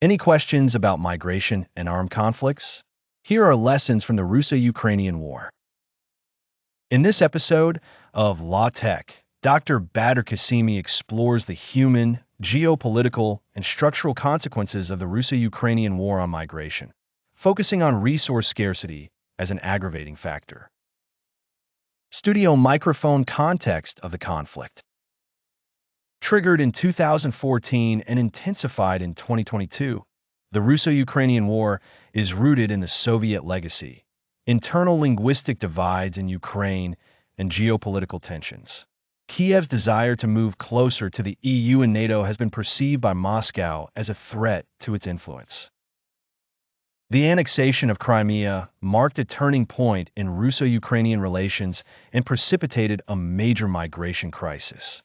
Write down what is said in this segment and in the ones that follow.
Any questions about migration and armed conflicts? Here are lessons from the Russo Ukrainian War. In this episode of LawTech, Dr. Badr Kasimi explores the human, geopolitical, and structural consequences of the Russo Ukrainian War on migration, focusing on resource scarcity as an aggravating factor. Studio microphone context of the conflict. Triggered in 2014 and intensified in 2022, the Russo-Ukrainian War is rooted in the Soviet legacy, internal linguistic divides in Ukraine, and geopolitical tensions. Kiev's desire to move closer to the EU and NATO has been perceived by Moscow as a threat to its influence. The annexation of Crimea marked a turning point in Russo-Ukrainian relations and precipitated a major migration crisis.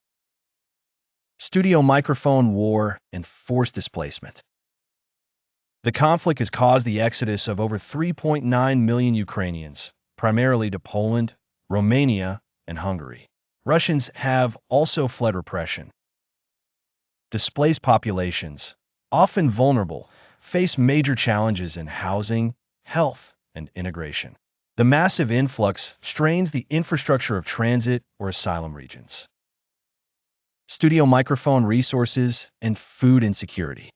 Studio microphone war and forced displacement. The conflict has caused the exodus of over 3.9 million Ukrainians, primarily to Poland, Romania, and Hungary. Russians have also fled repression. Displaced populations, often vulnerable, face major challenges in housing, health, and integration. The massive influx strains the infrastructure of transit or asylum regions. Studio microphone resources and food insecurity.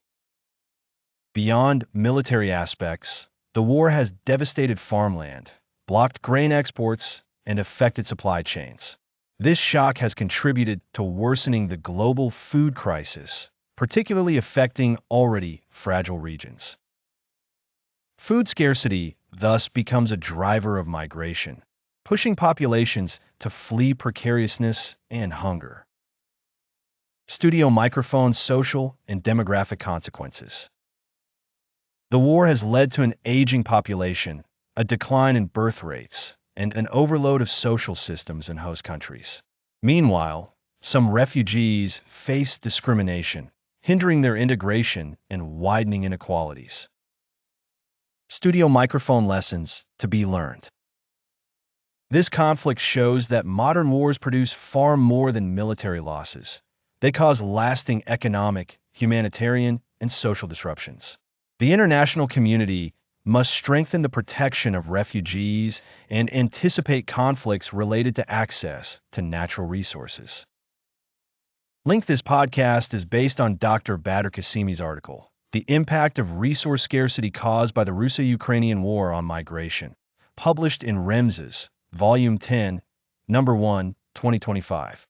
Beyond military aspects, the war has devastated farmland, blocked grain exports, and affected supply chains. This shock has contributed to worsening the global food crisis, particularly affecting already fragile regions. Food scarcity thus becomes a driver of migration, pushing populations to flee precariousness and hunger. Studio microphone social and demographic consequences. The war has led to an aging population, a decline in birth rates, and an overload of social systems in host countries. Meanwhile, some refugees face discrimination, hindering their integration and widening inequalities. Studio microphone lessons to be learned. This conflict shows that modern wars produce far more than military losses. They cause lasting economic, humanitarian, and social disruptions. The international community must strengthen the protection of refugees and anticipate conflicts related to access to natural resources. Link this podcast is based on Dr. Badr Kasimi's article, The Impact of Resource Scarcity Caused by the Russo-Ukrainian War on Migration, published in REMS's Volume 10, Number 1, 2025.